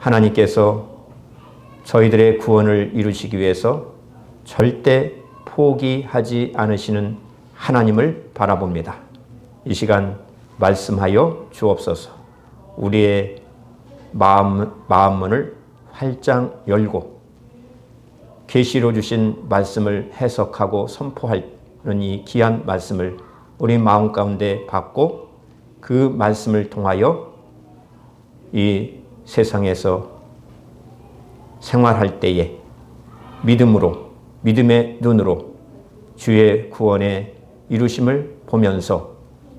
하나님께서 저희들의 구원을 이루시기 위해서 절대 포기하지 않으시는 하나님을 바라봅니다. 이 시간 말씀하여 주옵소서. 우리의 마음문을 활짝 열고 계시로 주신 말씀을 해석하고 선포하는 이 귀한 말씀을 우리 마음 가운데 받고 그 말씀을 통하여 이 세상에서 생활할 때에 믿음으로, 믿음의 눈으로 주의 구원의 이루심을 보면서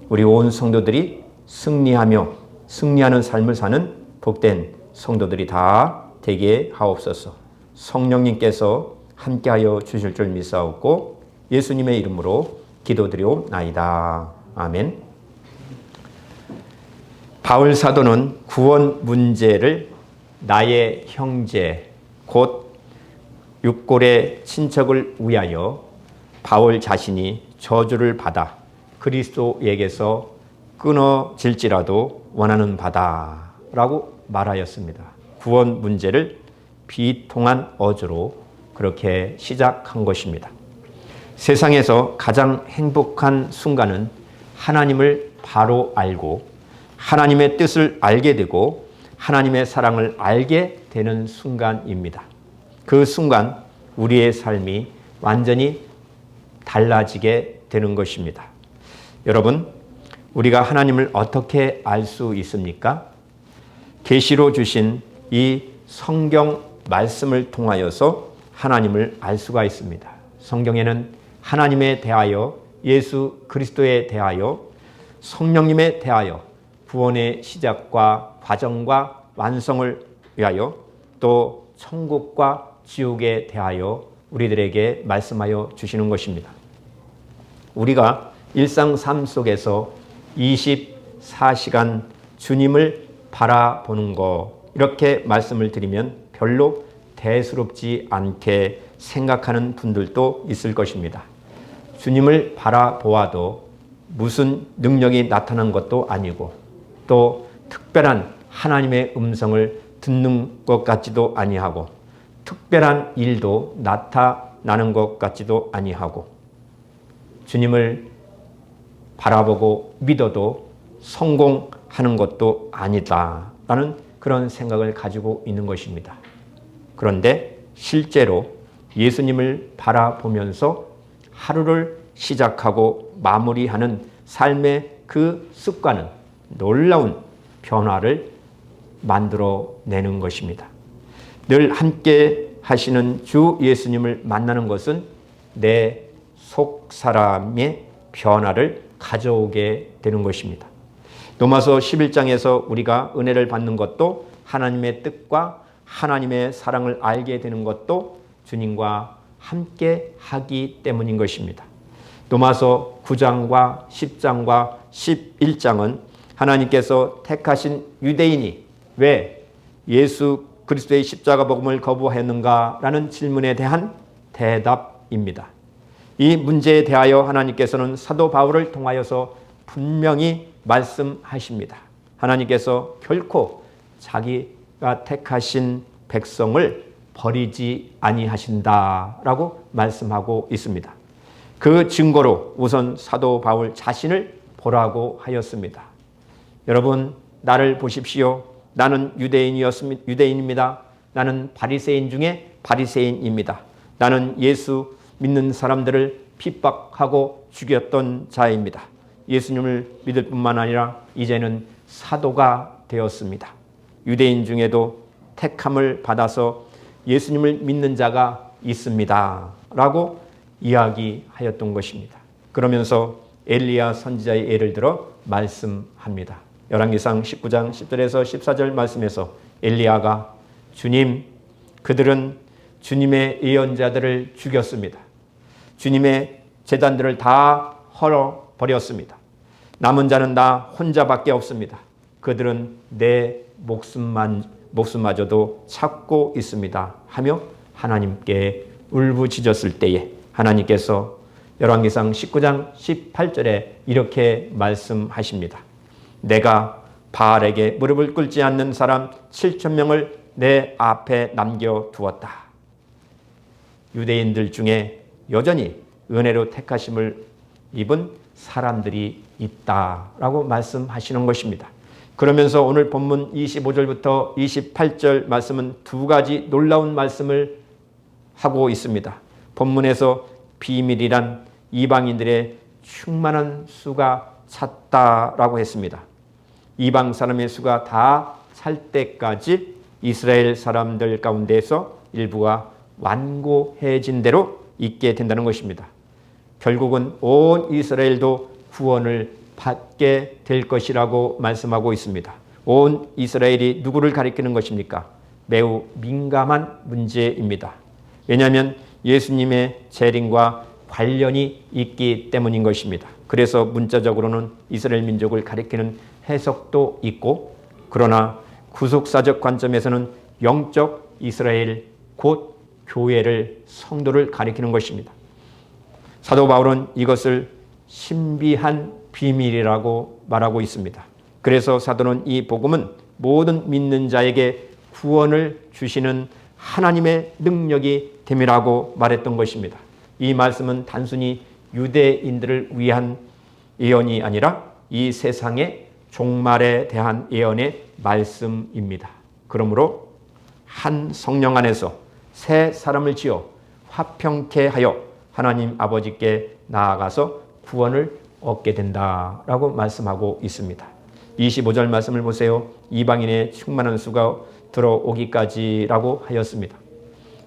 우리 온 성도들이 승리하며 승리하는 삶을 사는 복된 성도들이 다 되게 하옵소서. 성령님께서 함께하여 주실 줄 믿사옵고 예수님의 이름으로 기도드리옵나이다. 아멘. 바울 사도는 구원 문제를 나의 형제 곧 육골의 친척을 위하여 바울 자신이 저주를 받아 그리스도에게서 끊어질지라도 원하는 바다라고 말하였습니다. 구원 문제를 비통한 어조로 그렇게 시작한 것입니다. 세상에서 가장 행복한 순간은 하나님을 바로 알고 하나님의 뜻을 알게 되고 하나님의 사랑을 알게 되는 순간입니다. 그 순간 우리의 삶이 완전히 달라지게 되는 것입니다. 여러분, 우리가 하나님을 어떻게 알 수 있습니까? 계시로 주신 이 성경 말씀을 통하여서 하나님을 알 수가 있습니다. 성경에는 하나님에 대하여, 예수 그리스도에 대하여, 성령님에 대하여 구원의 시작과 과정과 완성을 위하여 또 천국과 지옥에 대하여 우리들에게 말씀하여 주시는 것입니다. 우리가 일상 삶 속에서 24시간 주님을 바라보는 것, 이렇게 말씀을 드리면 별로 대수롭지 않게 생각하는 분들도 있을 것입니다. 주님을 바라보아도 무슨 능력이 나타난 것도 아니고 또 특별한 하나님의 음성을 듣는 것 같지도 아니하고 특별한 일도 나타나는 것 같지도 아니하고 주님을 바라보고 믿어도 성공하는 것도 아니다라는 그런 생각을 가지고 있는 것입니다. 그런데 실제로 예수님을 바라보면서 하루를 시작하고 마무리하는 삶의 그 습관은 놀라운 변화를 만들어내는 것입니다. 늘 함께 하시는 주 예수님을 만나는 것은 내 속 사람의 변화를 가져오게 되는 것입니다. 로마서 11장에서 우리가 은혜를 받는 것도 하나님의 뜻과 하나님의 사랑을 알게 되는 것도 주님과 함께 하기 때문인 것입니다. 로마서 9장과 10장과 11장은 하나님께서 택하신 유대인이 왜 예수 그리스도의 십자가 복음을 거부했는가라는 질문에 대한 대답입니다. 이 문제에 대하여 하나님께서는 사도 바울을 통하여서 분명히 말씀하십니다. 하나님께서 결코 자기가 택하신 백성을 버리지 아니하신다라고 말씀하고 있습니다. 그 증거로 우선 사도 바울 자신을 보라고 하였습니다. 여러분, 나를 보십시오. 나는 유대인입니다. 나는 바리새인 중에 바리새인입니다. 나는 예수 믿는 사람들을 핍박하고 죽였던 자입니다. 예수님을 믿을 뿐만 아니라 이제는 사도가 되었습니다. 유대인 중에도 택함을 받아서 예수님을 믿는 자가 있습니다. 라고 이야기하였던 것입니다. 그러면서 엘리야 선지자의 예를 들어 말씀합니다. 열왕기상 19장 10절에서 14절 말씀에서 엘리야가 주님, 그들은 주님의 예언자들을 죽였습니다. 주님의 제단들을 다 헐어버렸습니다. 남은 자는 나 혼자밖에 없습니다. 그들은 내 목숨마저도 찾고 있습니다. 하며 하나님께 울부짖었을 때에 하나님께서 열왕기상 19장 18절에 이렇게 말씀하십니다. 내가 바알에게 무릎을 꿇지 않는 사람 7,000명을 내 앞에 남겨두었다. 유대인들 중에 여전히 은혜로 택하심을 입은 사람들이 있다라고 말씀하시는 것입니다. 그러면서 오늘 본문 25절부터 28절 말씀은 두 가지 놀라운 말씀을 하고 있습니다. 본문에서 비밀이란 이방인들의 충만한 수가 찼다라고 했습니다. 이방 사람의 수가 다 찰 때까지 이스라엘 사람들 가운데서 일부가 완고해진 대로 있게 된다는 것입니다. 결국은 온 이스라엘도 구원을 받게 될 것이라고 말씀하고 있습니다. 온 이스라엘이 누구를 가리키는 것입니까? 매우 민감한 문제입니다. 왜냐하면 예수님의 재림과 관련이 있기 때문인 것입니다. 그래서 문자적으로는 이스라엘 민족을 가리키는 해석도 있고, 그러나 구속사적 관점에서는 영적 이스라엘 곧 교회를, 성도를 가리키는 것입니다. 사도 바울은 이것을 신비한 비밀이라고 말하고 있습니다. 그래서 사도는 이 복음은 모든 믿는 자에게 구원을 주시는 하나님의 능력이 됨이라고 말했던 것입니다. 이 말씀은 단순히 유대인들을 위한 예언이 아니라 이 세상의 종말에 대한 예언의 말씀입니다. 그러므로 한 성령 안에서 새 사람을 지어 화평케 하여 하나님 아버지께 나아가서 구원을 얻게 된다라고 말씀하고 있습니다. 25절 말씀을 보세요. 이방인의 충만한 수가 들어오기까지라고 하였습니다.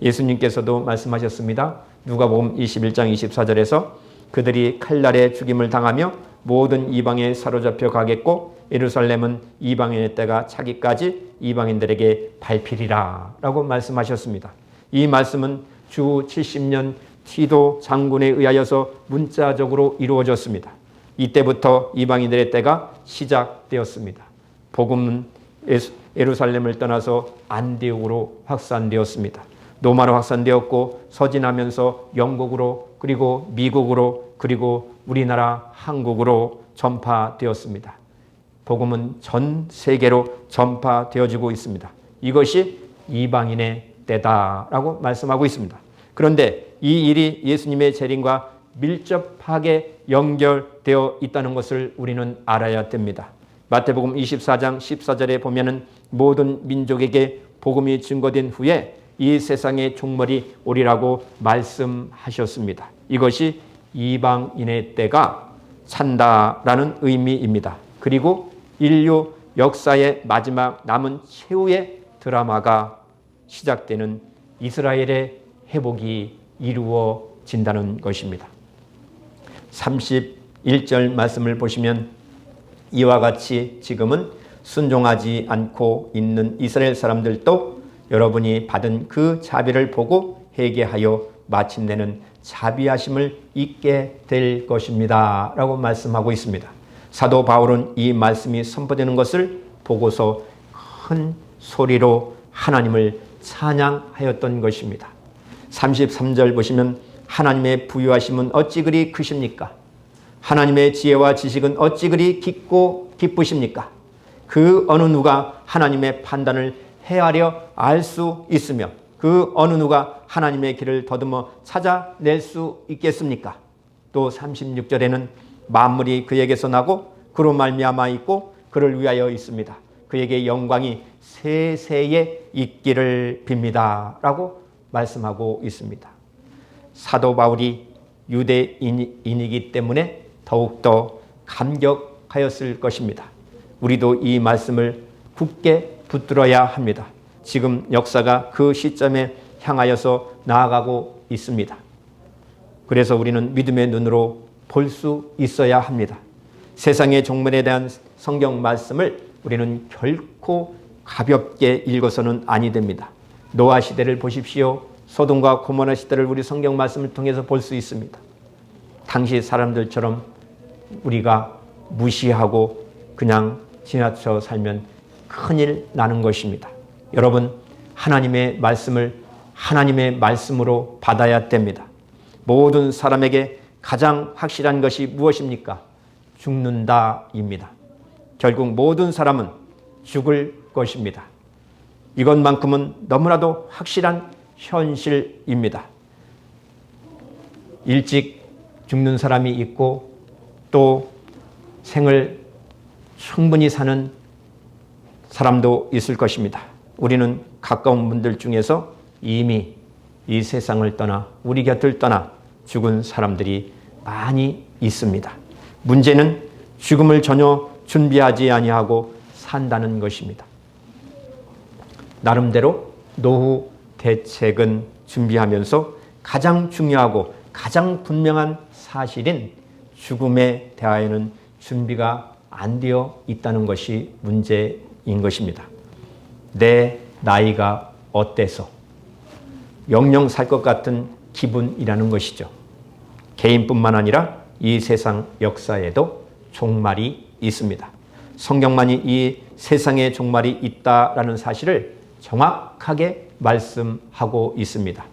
예수님께서도 말씀하셨습니다. 누가복음 21장 24절에서 그들이 칼날에 죽임을 당하며 모든 이방에 사로잡혀 가겠고 예루살렘은 이방인의 때가 차기까지 이방인들에게 밟히리라 라고 말씀하셨습니다. 이 말씀은 주 70년 티도 장군에 의하여서 문자적으로 이루어졌습니다. 이때부터 이방인들의 때가 시작되었습니다. 복음은 예루살렘을 떠나서 안디옥으로 확산되었습니다. 로마로 확산되었고 서진하면서 영국으로, 그리고 미국으로, 그리고 우리나라 한국으로 전파되었습니다. 복음은 전 세계로 전파되어지고 있습니다. 이것이 이방인의 때다라고 말씀하고 있습니다. 그런데 이 일이 예수님의 재림과 밀접하게 연결되어 있다는 것을 우리는 알아야 됩니다. 마태복음 24장 14절에 보면은 모든 민족에게 복음이 증거된 후에 이 세상의 종말이 오리라고 말씀하셨습니다. 이것이 이방인의 때가 찬다라는 의미입니다. 그리고 인류 역사의 마지막 남은 최후의 드라마가 시작되는 이스라엘의 회복이 이루어진다는 것입니다. 31절 말씀을 보시면 이와 같이 지금은 순종하지 않고 있는 이스라엘 사람들도 여러분이 받은 그 자비를 보고 회개하여 마침내는 자비하심을 잊게 될 것입니다 라고 말씀하고 있습니다. 사도 바울은 이 말씀이 선포되는 것을 보고서 큰 소리로 하나님을 찬양하였던 것입니다. 33절 보시면 하나님의 부유하심은 어찌 그리 크십니까? 하나님의 지혜와 지식은 어찌 그리 깊고 기쁘십니까? 그 어느 누가 하나님의 판단을 헤아려 알 수 있으며 그 어느 누가 하나님의 길을 더듬어 찾아낼 수 있겠습니까? 또 36절에는 만물이 그에게서 나고 그로 말미암아 있고 그를 위하여 있습니다. 그에게 영광이 세세에 있기를 빕니다 라고 말씀하고 있습니다. 사도 바울이 유대인이기 때문에 더욱더 감격하였을 것입니다. 우리도 이 말씀을 굳게 붙들어야 합니다. 지금 역사가 그 시점에 향하여서 나아가고 있습니다. 그래서 우리는 믿음의 눈으로 볼 수 있어야 합니다. 세상의 종말에 대한 성경 말씀을 우리는 결코 가볍게 읽어서는 아니 됩니다. 노아 시대를 보십시오. 소돔과 고모라 시대를 우리 성경 말씀을 통해서 볼 수 있습니다. 당시 사람들처럼 우리가 무시하고 그냥 지나쳐 살면 큰일 나는 것입니다. 여러분, 하나님의 말씀을 하나님의 말씀으로 받아야 됩니다. 모든 사람에게 가장 확실한 것이 무엇입니까? 죽는다입니다. 결국 모든 사람은 죽을 것입니다. 이것만큼은 너무나도 확실한 현실입니다. 일찍 죽는 사람이 있고 또 생을 충분히 사는 사람도 있을 것입니다. 우리는 가까운 분들 중에서 이미 이 세상을 떠나 우리 곁을 떠나 죽은 사람들이 많이 있습니다. 문제는 죽음을 전혀 준비하지 아니하고 산다는 것입니다. 나름대로 노후 대책은 준비하면서 가장 중요하고 가장 분명한 사실인 죽음에 대하여는 준비가 안 되어 있다는 것이 문제인 것입니다. 내 나이가 어때서 영영 살 것 같은 기분이라는 것이죠. 개인뿐만 아니라 이 세상 역사에도 종말이 있습니다. 성경만이 이 세상에 종말이 있다라는 사실을 정확하게 말씀하고 있습니다.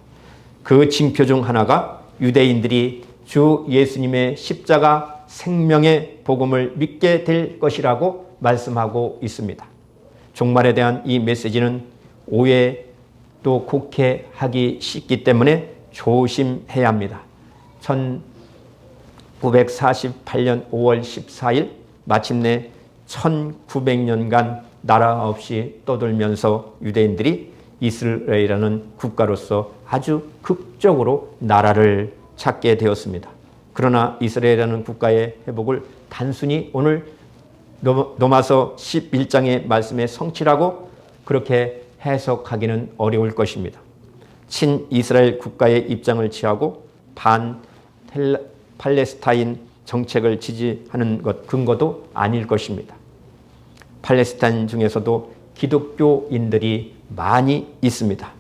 그 징표 중 하나가 유대인들이 주 예수님의 십자가 생명의 복음을 믿게 될 것이라고 말씀하고 있습니다. 종말에 대한 이 메시지는 오해도 곡해하기 쉽기 때문에 조심해야 합니다. 1948년 5월 14일 마침내 1900년간 나라 없이 떠돌면서 유대인들이 이스라엘이라는 국가로서 아주 극적으로 나라를 찾게 되었습니다. 그러나 이스라엘이라는 국가의 회복을 단순히 오늘 로마서 11장의 말씀의 성취라고 그렇게 해석하기는 어려울 것입니다. 친이스라엘 국가의 입장을 취하고 팔레스타인 정책을 지지하는 것 근거도 아닐 것입니다. 팔레스타인 중에서도 기독교인들이 많이 있습니다.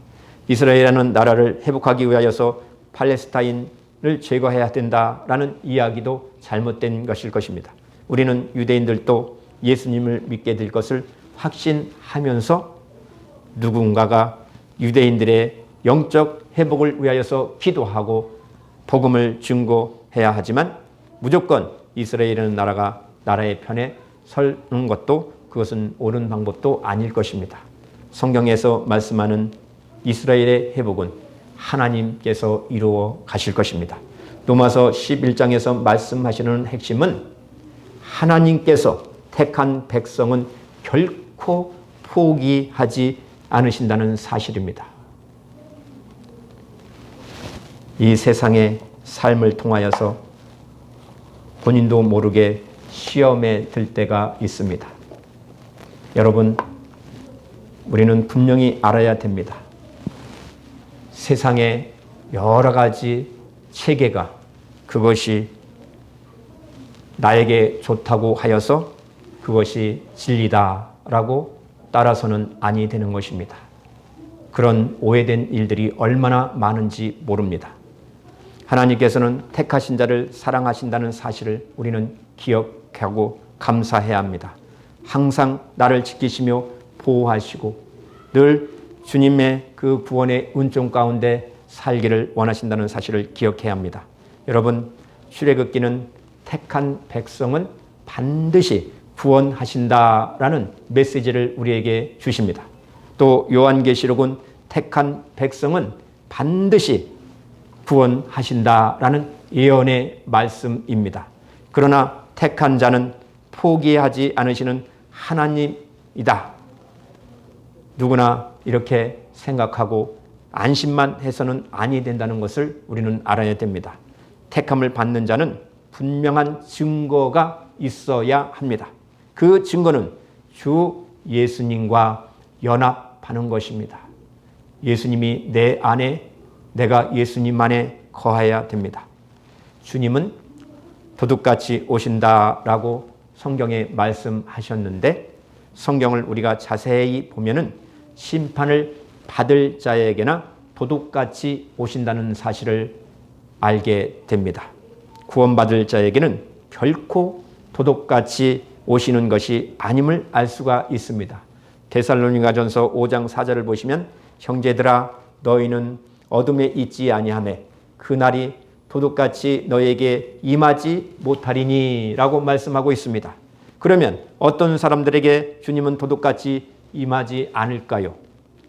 이스라엘이라는 나라를 회복하기 위하여서 팔레스타인을 제거해야 된다라는 이야기도 잘못된 것일 것입니다. 우리는 유대인들도 예수님을 믿게 될 것을 확신하면서 누군가가 유대인들의 영적 회복을 위하여서 기도하고 복음을 증거해야 하지만 무조건 이스라엘이라는 나라의 편에 서는 것도 그것은 옳은 방법도 아닐 것입니다. 성경에서 말씀하는 이스라엘의 회복은 하나님께서 이루어 가실 것입니다. 로마서 11장에서 말씀하시는 핵심은 하나님께서 택한 백성은 결코 포기하지 않으신다는 사실입니다. 이 세상의 삶을 통하여서 본인도 모르게 시험에 들 때가 있습니다. 여러분, 우리는 분명히 알아야 됩니다. 세상에 여러 가지 체계가 그것이 나에게 좋다고 하여서 그것이 진리다라고 따라서는 아니 되는 것입니다. 그런 오해된 일들이 얼마나 많은지 모릅니다. 하나님께서는 택하신 자를 사랑하신다는 사실을 우리는 기억하고 감사해야 합니다. 항상 나를 지키시며 보호하시고 늘 주님의 그 구원의 은총 가운데 살기를 원하신다는 사실을 기억해야 합니다. 여러분, 출애굽기는 택한 백성은 반드시 구원하신다라는 메시지를 우리에게 주십니다. 또 요한계시록은 택한 백성은 반드시 구원하신다라는 예언의 말씀입니다. 그러나 택한 자는 포기하지 않으시는 하나님이다. 누구나 이렇게 생각하고 안심만 해서는 아니 된다는 것을 우리는 알아야 됩니다. 택함을 받는 자는 분명한 증거가 있어야 합니다. 그 증거는 주 예수님과 연합하는 것입니다. 예수님이 내 안에, 내가 예수님 안에 거해야 됩니다. 주님은 도둑같이 오신다라고 성경에 말씀하셨는데 성경을 우리가 자세히 보면은 심판을 받을 자에게나 도둑같이 오신다는 사실을 알게 됩니다. 구원받을 자에게는 결코 도둑같이 오시는 것이 아님을 알 수가 있습니다. 데살로니가전서 5장 4절을 보시면 형제들아 너희는 어둠에 있지 아니하며 그날이 도둑같이 너에게 임하지 못하리니 라고 말씀하고 있습니다. 그러면 어떤 사람들에게 주님은 도둑같이 임하지 않을까요?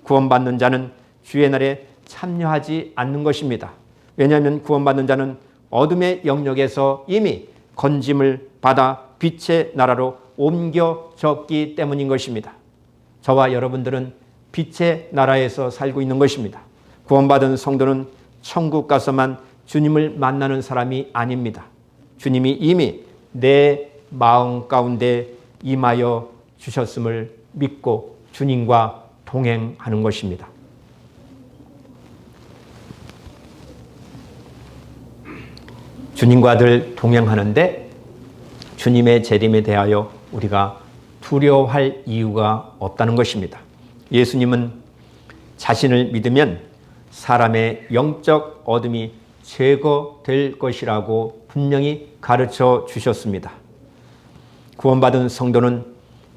구원받는 자는 주의 날에 참여하지 않는 것입니다. 왜냐하면 구원받는 자는 어둠의 영역에서 이미 건짐을 받아 빛의 나라로 옮겨졌기 때문인 것입니다. 저와 여러분들은 빛의 나라에서 살고 있는 것입니다. 구원받은 성도는 천국 가서만 주님을 만나는 사람이 아닙니다. 주님이 이미 내 마음 가운데 임하여 주셨음을 믿고 주님과 동행하는 것입니다. 주님과 늘 동행하는데 주님의 재림에 대하여 우리가 두려워할 이유가 없다는 것입니다. 예수님은 자신을 믿으면 사람의 영적 어둠이 제거될 것이라고 분명히 가르쳐 주셨습니다. 구원받은 성도는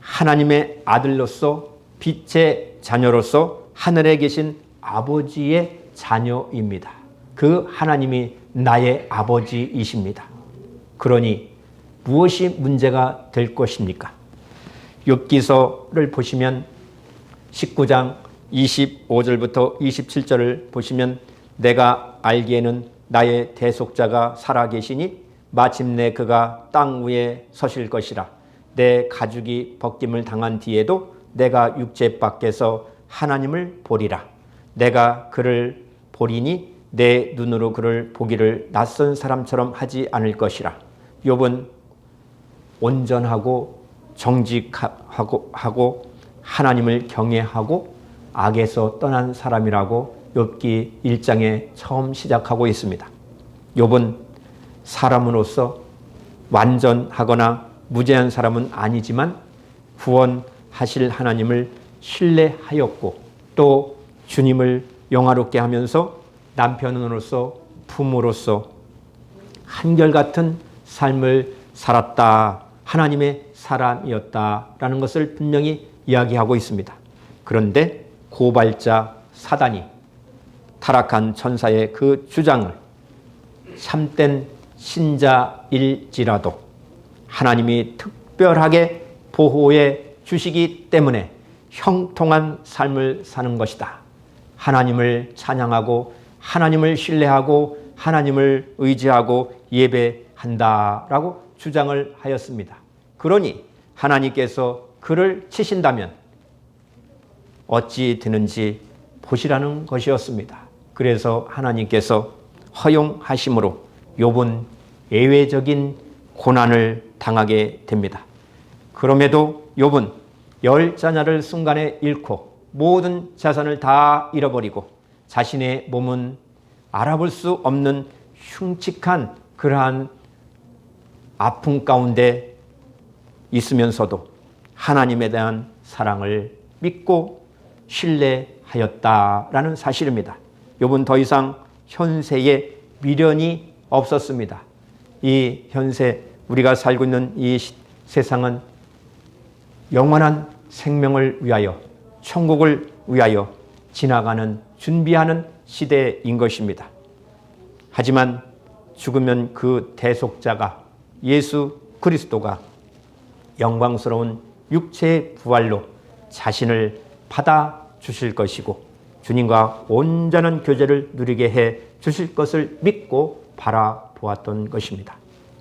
하나님의 아들로서 빛의 자녀로서 하늘에 계신 아버지의 자녀입니다. 그 하나님이 나의 아버지이십니다. 그러니 무엇이 문제가 될 것입니까? 욥기서를 보시면 19장 25절부터 27절을 보시면 내가 알기에는 나의 대속자가 살아계시니 마침내 그가 땅 위에 서실 것이라. 내 가죽이 벗김을 당한 뒤에도 내가 육체 밖에서 하나님을 보리라. 내가 그를 보리니 내 눈으로 그를 보기를 낯선 사람처럼 하지 않을 것이라. 욥은 온전하고 정직하고 하나님을 경외하고 악에서 떠난 사람이라고 욥기 1장에 처음 시작하고 있습니다. 욥은 사람으로서 완전하거나 무죄한 사람은 아니지만 구원하실 하나님을 신뢰하였고 또 주님을 영화롭게 하면서 남편으로서 부모로서 한결같은 삶을 살았다. 하나님의 사람이었다라는 것을 분명히 이야기하고 있습니다. 그런데 고발자 사단이 타락한 천사의 그 주장을 참된 신자일지라도 하나님이 특별하게 보호해 주시기 때문에 형통한 삶을 사는 것이다. 하나님을 찬양하고 하나님을 신뢰하고 하나님을 의지하고 예배한다라고 주장을 하였습니다. 그러니 하나님께서 그를 치신다면 어찌 되는지 보시라는 것이었습니다. 그래서 하나님께서 허용하심으로 욥은 예외적인 고난을 당하게 됩니다. 그럼에도 욥은 10자녀를 순간에 잃고 모든 자산을 다 잃어버리고 자신의 몸은 알아볼 수 없는 흉측한 그러한 아픔 가운데 있으면서도 하나님에 대한 사랑을 믿고 신뢰하였다라는 사실입니다. 욥은 더 이상 현세에 미련이 없었습니다. 이 현세 우리가 살고 있는 이 세상은 영원한 생명을 위하여 천국을 위하여 지나가는 준비하는 시대인 것입니다. 하지만 죽으면 그 대속자가 예수 그리스도가 영광스러운 육체의 부활로 자신을 받아 주실 것이고 주님과 온전한 교제를 누리게 해 주실 것을 믿고 바라보았던 것입니다.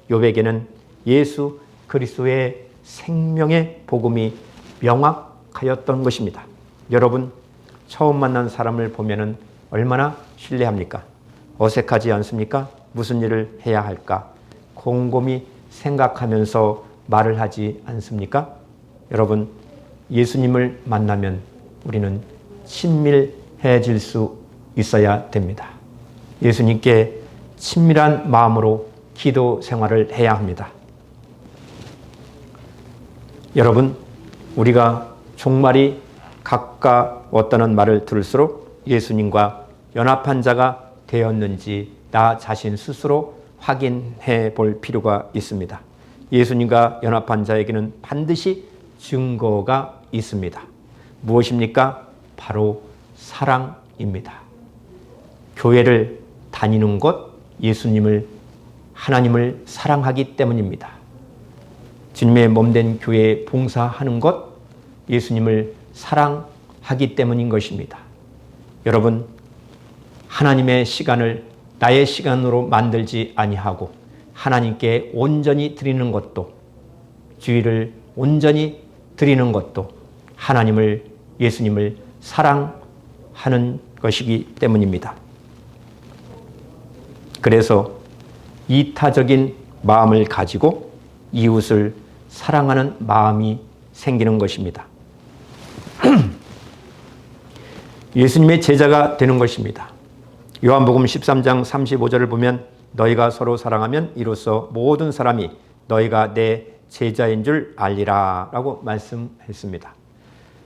욥에게는 예수 그리스도의 생명의 복음이 명확하였던 것입니다. 여러분 처음 만난 사람을 보면은 얼마나 신뢰합니까? 어색하지 않습니까? 무슨 일을 해야 할까? 곰곰이 생각하면서 말을 하지 않습니까? 여러분 예수님을 만나면 우리는 친밀해질 수 있어야 됩니다. 예수님께 친밀한 마음으로 기도 생활을 해야 합니다. 여러분 우리가 종말이 가까웠다는 말을 들을수록 예수님과 연합한 자가 되었는지 나 자신 스스로 확인해 볼 필요가 있습니다. 예수님과 연합한 자에게는 반드시 증거가 있습니다. 무엇입니까? 바로 사랑입니다. 교회를 다니는 것, 예수님을, 하나님을 사랑하기 때문입니다. 주님의 몸된 교회에 봉사하는 것, 예수님을 사랑하기 때문인 것입니다. 여러분, 하나님의 시간을 나의 시간으로 만들지 아니하고 하나님께 온전히 드리는 것도, 주일을 온전히 드리는 것도 하나님을, 예수님을 사랑하는 것이기 때문입니다. 그래서 이타적인 마음을 가지고 이웃을 사랑하는 마음이 생기는 것입니다. 예수님의 제자가 되는 것입니다. 요한복음 13장 35절을 보면 너희가 서로 사랑하면 이로써 모든 사람이 너희가 내 제자인 줄 알리라 라고 말씀했습니다.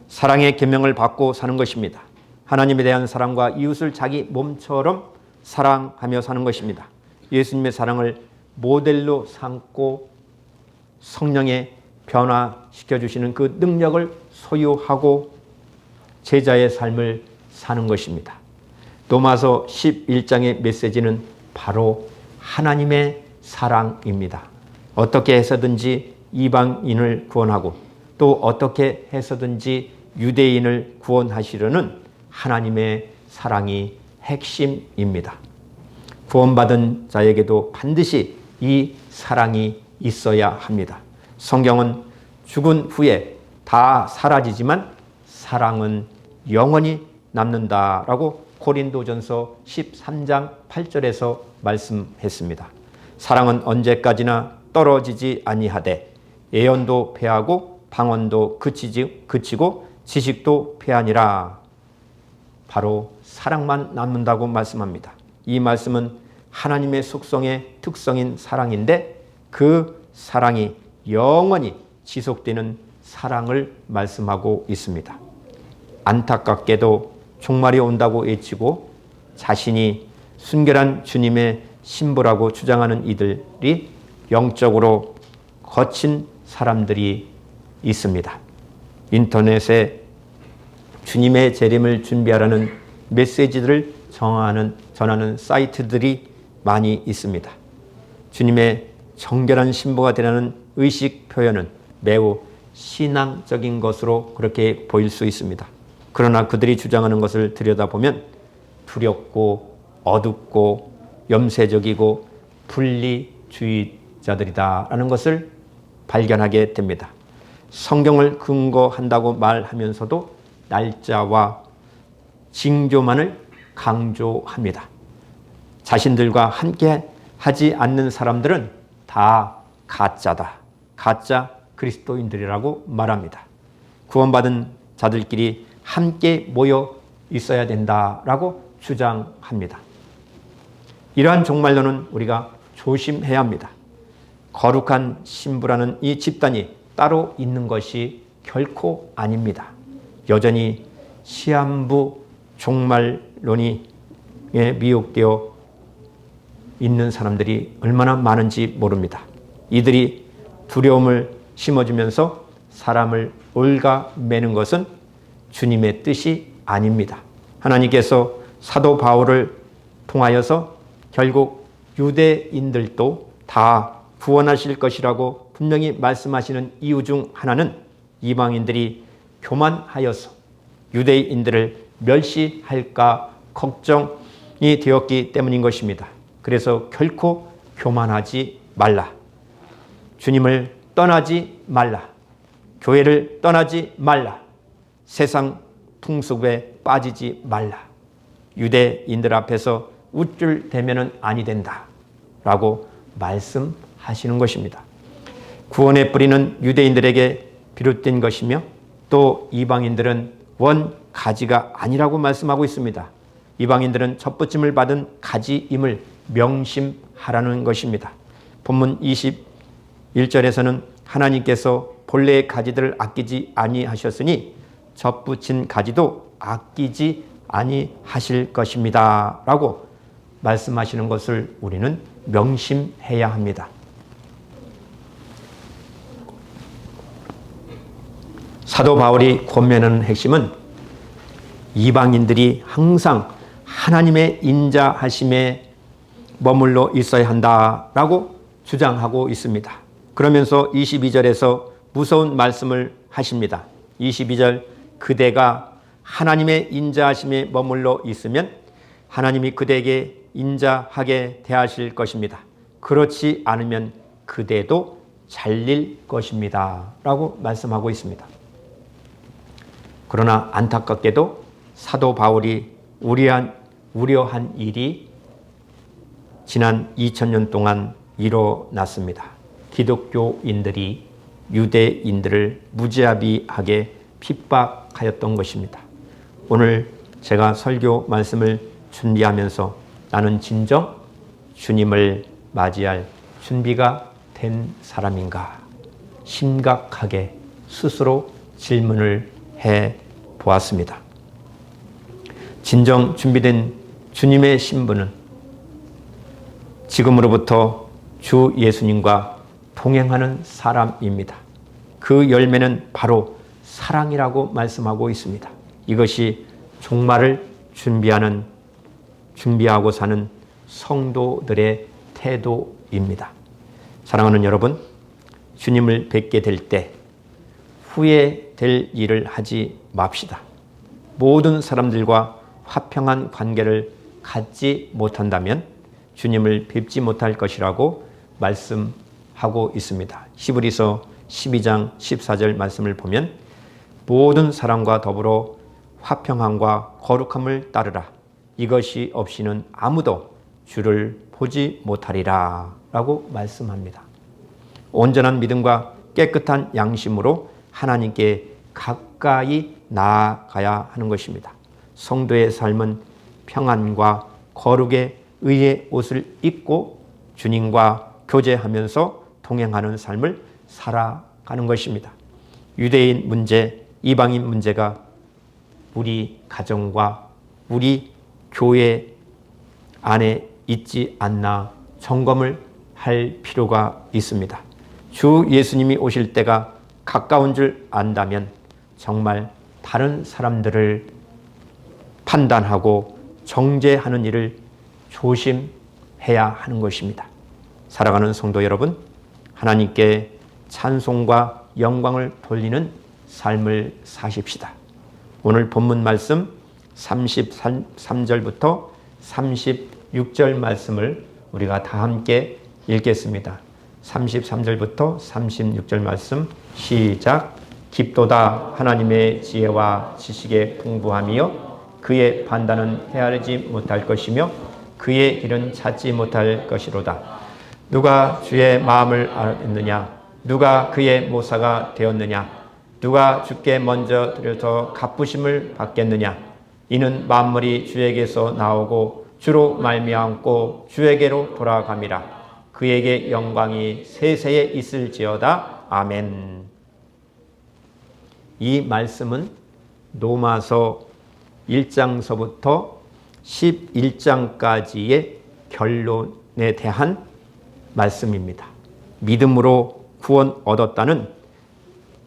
사랑의 계명을 받고 사는 것입니다. 하나님에 대한 사랑과 이웃을 자기 몸처럼 사랑하며 사는 것입니다. 예수님의 사랑을 모델로 삼고 성령에 변화시켜주시는 그 능력을 소유하고 제자의 삶을 사는 것입니다. 로마서 11장의 메시지는 바로 하나님의 사랑입니다. 어떻게 해서든지 이방인을 구원하고 또 어떻게 해서든지 유대인을 구원하시려는 하나님의 사랑이 핵심입니다. 구원받은 자에게도 반드시 이 사랑이 있어야 합니다. 성경은 죽은 후에 다 사라지지만 사랑은 영원히 남는다라고 고린도전서 13장 8절에서 말씀했습니다. 사랑은 언제까지나 떨어지지 아니하되 예언도 패하고 방언도 그치고 지식도 패하니라. 바로 사랑만 남는다고 말씀합니다. 이 말씀은 하나님의 속성의 특성인 사랑인데 그 사랑이 영원히 지속되는 사랑을 말씀하고 있습니다. 안타깝게도 종말이 온다고 외치고 자신이 순결한 주님의 신부라고 주장하는 이들이 영적으로 거친 사람들이 있습니다. 인터넷에 주님의 재림을 준비하라는 메시지들을 전하는 사이트들이 많이 있습니다. 주님의 정결한 신부가 되라는 의식 표현은 매우 신앙적인 것으로 그렇게 보일 수 있습니다. 그러나 그들이 주장하는 것을 들여다보면 두렵고 어둡고 염세적이고 분리주의자들이다라는 것을 발견하게 됩니다. 성경을 근거한다고 말하면서도 날짜와 징조만을 강조합니다. 자신들과 함께 하지 않는 사람들은 다 가짜다. 가짜 그리스도인들이라고 말합니다. 구원받은 자들끼리 함께 모여 있어야 된다라고 주장합니다. 이러한 종말론은 우리가 조심해야 합니다. 거룩한 신부라는 이 집단이 따로 있는 것이 결코 아닙니다. 여전히 시한부 종말론이 미혹되어 있는 사람들이 얼마나 많은지 모릅니다. 이들이 두려움을 심어주면서 사람을 올가매는 것은 주님의 뜻이 아닙니다. 하나님께서 사도 바울을 통하여서 결국 유대인들도 다 구원하실 것이라고 분명히 말씀하시는 이유 중 하나는 이방인들이 교만하여서 유대인들을 멸시할까 걱정이 되었기 때문인 것입니다. 그래서 결코 교만하지 말라. 주님을 떠나지 말라. 교회를 떠나지 말라. 세상 풍습에 빠지지 말라. 유대인들 앞에서 우쭐대면은 아니 된다. 라고 말씀하시는 것입니다. 구원의 뿌리는 유대인들에게 비롯된 것이며 또 이방인들은 원 가지가 아니라고 말씀하고 있습니다. 이방인들은 첫부침을 받은 가지임을 명심하라는 것입니다. 본문 21절에서는 하나님께서 본래의 가지들을 아끼지 아니하셨으니 접붙인 가지도 아끼지 아니하실 것입니다. 라고 말씀하시는 것을 우리는 명심해야 합니다. 사도 바울이 권면하는 핵심은 이방인들이 항상 하나님의 인자하심에 머물러 있어야 한다라고 주장하고 있습니다. 그러면서 22절에서 무서운 말씀을 하십니다. 22절, 그대가 하나님의 인자하심에 머물러 있으면 하나님이 그대에게 인자하게 대하실 것입니다. 그렇지 않으면 그대도 잘릴 것입니다. 라고 말씀하고 있습니다. 그러나 안타깝게도 사도 바울이 우려한 일이 지난 2000년 동안 일어났습니다. 기독교인들이 유대인들을 무자비하게 핍박하였던 것입니다. 오늘 제가 설교 말씀을 준비하면서 나는 진정 주님을 맞이할 준비가 된 사람인가 심각하게 스스로 질문을 해 보았습니다. 진정 준비된 주님의 신분은 지금으로부터 주 예수님과 동행하는 사람입니다. 그 열매는 바로 사랑이라고 말씀하고 있습니다. 이것이 종말을 준비하고 사는 성도들의 태도입니다. 사랑하는 여러분, 주님을 뵙게 될 때 후회될 일을 하지 맙시다. 모든 사람들과 화평한 관계를 갖지 못한다면 주님을 뵙지 못할 것이라고 말씀하고 있습니다. 히브리서 12장 14절 말씀을 보면 모든 사람과 더불어 화평함과 거룩함을 따르라. 이것이 없이는 아무도 주를 보지 못하리라 라고 말씀합니다. 온전한 믿음과 깨끗한 양심으로 하나님께 가까이 나아가야 하는 것입니다. 성도의 삶은 평안과 거룩의 의의 옷을 입고 주님과 교제하면서 동행하는 삶을 살아가는 것입니다. 유대인 문제, 이방인 문제가 우리 가정과 우리 교회 안에 있지 않나 점검을 할 필요가 있습니다. 주 예수님이 오실 때가 가까운 줄 안다면 정말 다른 사람들을 판단하고 정죄하는 일을 조심해야 하는 것입니다. 사랑하는 성도 여러분, 하나님께 찬송과 영광을 돌리는 삶을 사십시다. 오늘 본문 말씀 33절부터 36절 말씀을 우리가 다 함께 읽겠습니다. 33절부터 36절 말씀 시작. 깊도다 하나님의 지혜와 지식의 풍부함이요 그의 판단은 헤아리지 못할 것이며 그의 길은 찾지 못할 것이로다. 누가 주의 마음을 알았느냐? 누가 그의 모사가 되었느냐? 누가 주께 먼저 드려서 갚으심을 받겠느냐? 이는 만물이 주에게서 나오고 주로 말미암고 주에게로 돌아감이라. 그에게 영광이 세세에 있을지어다. 아멘. 이 말씀은 로마서 1장서부터 11장까지의 결론에 대한 말씀입니다. 믿음으로 구원 얻었다는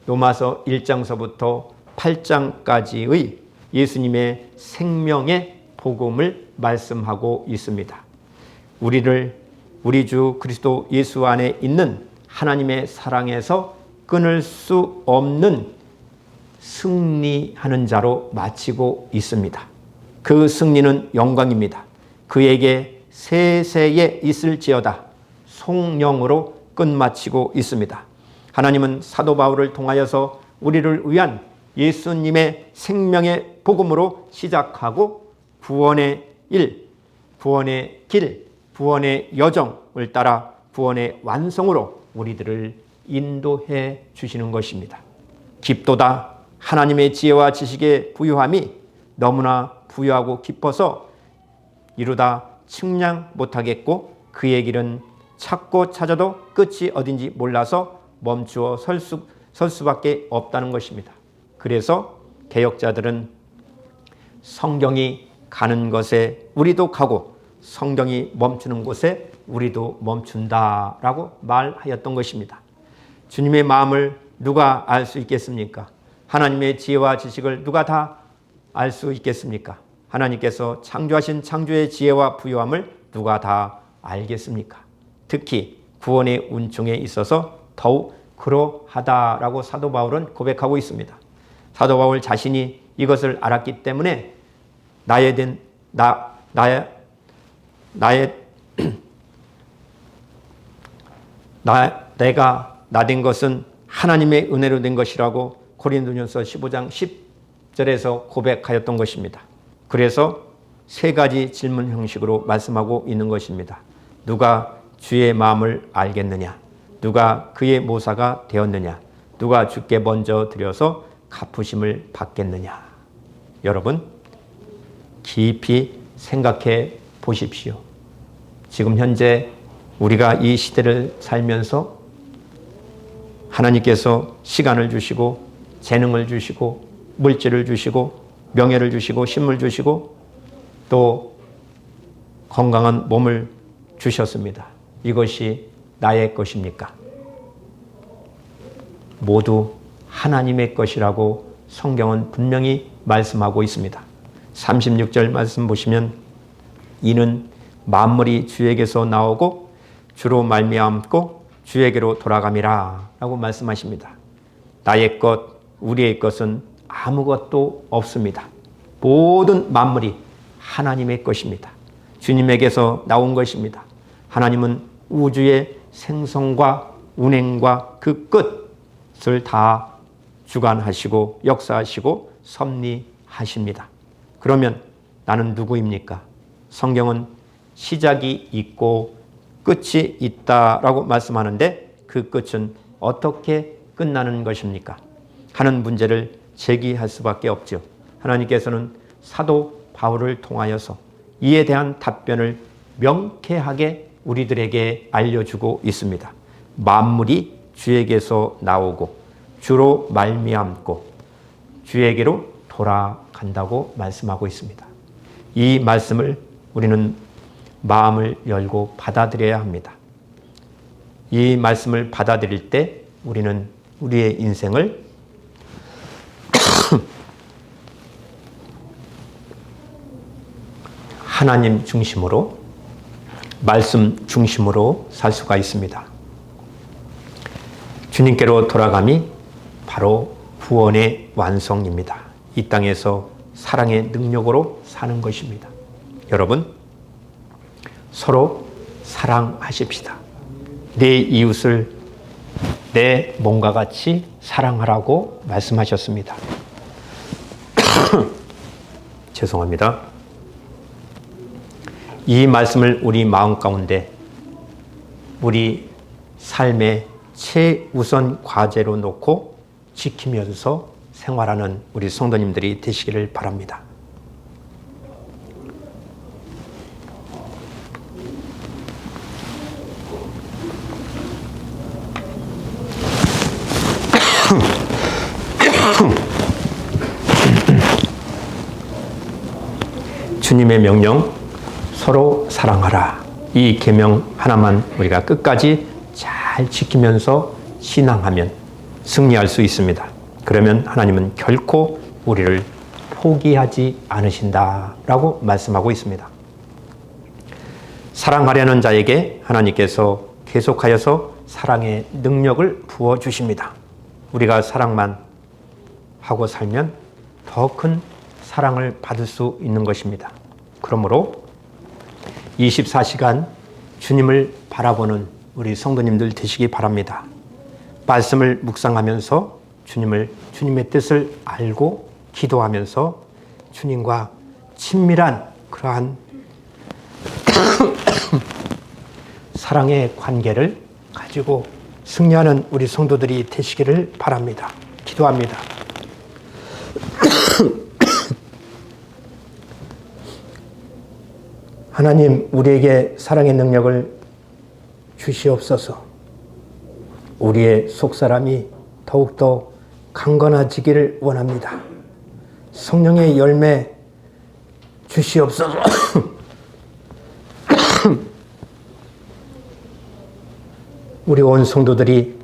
로마서 1장서부터 8장까지의 예수님의 생명의 복음을 말씀하고 있습니다. 우리 주 그리스도 예수 안에 있는 하나님의 사랑에서 끊을 수 없는 승리하는 자로 마치고 있습니다. 그 승리는 영광입니다. 그에게 세세에 있을지어다. 송영으로 끝마치고 있습니다. 하나님은 사도 바울을 통하여서 우리를 위한 예수님의 생명의 복음으로 시작하고 구원의 일, 구원의 길, 구원의 여정을 따라 구원의 완성으로 우리들을 인도해 주시는 것입니다. 깊도다 하나님의 지혜와 지식의 부유함이 너무나 부유하고 깊어서 이루다 측량 못하겠고 그의 길은 찾고 찾아도 끝이 어딘지 몰라서 멈추어 설 수밖에 없다는 것입니다. 그래서 개혁자들은 성경이 가는 것에 우리도 가고 성경이 멈추는 곳에 우리도 멈춘다라고 말하였던 것입니다. 주님의 마음을 누가 알 수 있겠습니까? 하나님의 지혜와 지식을 누가 다 알 수 있겠습니까? 하나님께서 창조하신 창조의 지혜와 부유함을 누가 다 알겠습니까? 특히 구원의 운총에 있어서 더욱 그러하다라고 사도 바울은 고백하고 있습니다. 사도 바울 자신이 이것을 알았기 때문에 내가 나된 것은 하나님의 은혜로 된 것이라고 고린도전서 15장 10절에서 고백하였던 것입니다. 그래서 세 가지 질문 형식으로 말씀하고 있는 것입니다. 누가 주의 마음을 알겠느냐? 누가 그의 모사가 되었느냐? 누가 주께 먼저 드려서 갚으심을 받겠느냐? 여러분, 깊이 생각해 보십시오. 지금 현재 우리가 이 시대를 살면서 하나님께서 시간을 주시고 재능을 주시고 물질을 주시고 명예를 주시고 힘을 주시고 또 건강한 몸을 주셨습니다. 이것이 나의 것입니까? 모두 하나님의 것이라고 성경은 분명히 말씀하고 있습니다. 36절 말씀 보시면 이는 만물이 주에게서 나오고 주로 말미암고 주에게로 돌아감이라 라고 말씀하십니다. 나의 것, 우리의 것은 아무것도 없습니다. 모든 만물이 하나님의 것입니다. 주님에게서 나온 것입니다. 하나님은 우주의 생성과 운행과 그 끝을 다 주관하시고 역사하시고 섭리하십니다. 그러면 나는 누구입니까? 성경은 시작이 있고 끝이 있다라고 말씀하는데 그 끝은 어떻게 끝나는 것입니까? 하는 문제를 제기할 수밖에 없죠. 하나님께서는 사도 바울을 통하여서 이에 대한 답변을 명쾌하게 우리들에게 알려주고 있습니다. 만물이 주에게서 나오고 주로 말미암고 주에게로 돌아간다고 말씀하고 있습니다. 이 말씀을 우리는 마음을 열고 받아들여야 합니다. 이 말씀을 받아들일 때 우리는 우리의 인생을 하나님 중심으로, 말씀 중심으로 살 수가 있습니다. 주님께로 돌아감이 바로 구원의 완성입니다. 이 땅에서 사랑의 능력으로 사는 것입니다. 여러분, 서로 사랑하십시다. 내 이웃을 내 몸과 같이 사랑하라고 말씀하셨습니다. 죄송합니다. 이 말씀을 우리 마음 가운데 우리 삶의 최우선 과제로 놓고 지키면서 생활하는 우리 성도님들이 되시기를 바랍니다. 주님의 명령, 서로 사랑하라. 이 계명 하나만 우리가 끝까지 잘 지키면서 신앙하면 승리할 수 있습니다. 그러면 하나님은 결코 우리를 포기하지 않으신다라고 말씀하고 있습니다. 사랑하려는 자에게 하나님께서 계속하여서 사랑의 능력을 부어주십니다. 우리가 사랑만 하고 살면 더 큰 사랑을 받을 수 있는 것입니다. 그러므로 24시간 주님을 바라보는 우리 성도님들 되시기 바랍니다. 말씀을 묵상하면서 주님의 뜻을 알고 기도하면서 주님과 친밀한 그러한 사랑의 관계를 가지고 승리하는 우리 성도들이 되시기를 바랍니다. 기도합니다. 하나님, 우리에게 사랑의 능력을 주시옵소서. 우리의 속사람이 더욱더 강건해지기를 원합니다. 성령의 열매 주시옵소서. 우리 온 성도들이